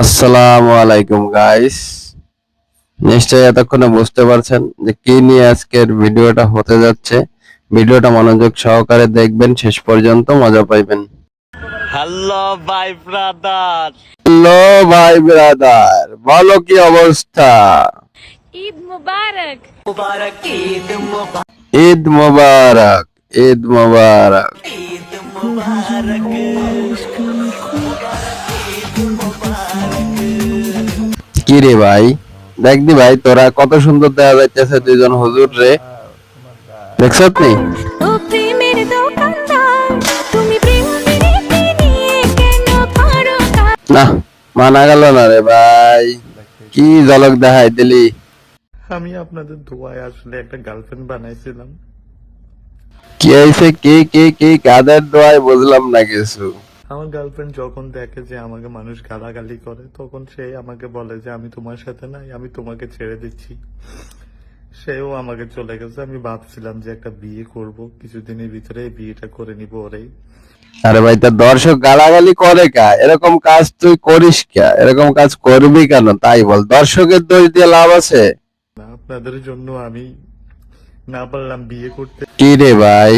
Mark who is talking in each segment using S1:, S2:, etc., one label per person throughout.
S1: আসসালামু আলাইকুম গাইস, নিশ্চয়ই এতক্ষণে বুঝতে পারছেন যে কি নিয়ে আজকের ভিডিওটা হতে যাচ্ছে। ভিডিওটা মনোযোগ সহকারে দেখবেন, শেষ পর্যন্ত মজা পাইবেন।
S2: হ্যালো ভাই ব্রাদার,
S1: হ্যালো ভাই ব্রাদার, বলো কি অবস্থা?
S3: ঈদ মুবারক।
S1: ঈদ মোবারক, ঈদ মোবারক। কি রে ভাই, দেখদি ভাই তোরা কত সুন্দর দেখা যাইতেছে দুইজন হুজুর রে, দেখছত নি?
S3: ও প্রেমের দোকানদার, তুমি প্রেম প্রীতি নিয়ে কেন করো কাজ?
S1: না, মানা গেল না রে ভাই, কি ঝলক দেখাই দিলি।
S4: আমি আপনাদের দোয়ায় আসলে একটা গার্লফ্রেন্ড বানাইছিলাম।
S1: কি হয়েছে? কি কাদের দোয়ায় বুঝলাম না কিছু।
S4: আমার গার্লফ্রেন্ড যখন দেখে যে আমাকে মানুষ গালাগালি করে, তখন সে আমাকে বলে যে আমি তোমার সাথে নাই, আমি তোমাকে ছেড়ে দিচ্ছি। সেও আমাকে চলে গেছে। আমি ভাবছিলাম যে একটা বিয়ে করব, কিছুদিনের ভিতরে বিয়েটা করে নিব ওরেই।
S1: আরে ভাই, তার দর্শক গালাগালি করে কা? এরকম কাজ তুই করিস কে? এরকম কাজ করবি কেন তাই বল, দর্শকের দোষ দিয়ে লাভ আছে?
S4: না, আপনাদের জন্য আমি না পারলাম বিয়ে করতে।
S1: কি রে ভাই,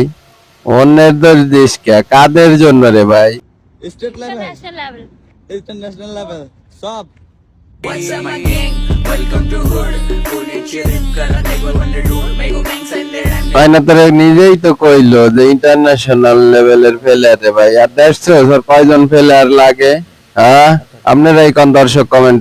S1: অন্যের দোষ দিস কে? কাদের জন্য রে ভাই?
S5: State level,
S3: national level.
S5: International level সব।
S1: হয় না, তোর নিজেই তো কইলো যে ইন্টারন্যাশনাল লেভেলের প্লেয়ার রে ভাই। আর দেখছো কয়জন প্লেয়ার লাগে? হ্যাঁ, আপনারাই কোন দর্শক কমেন্ট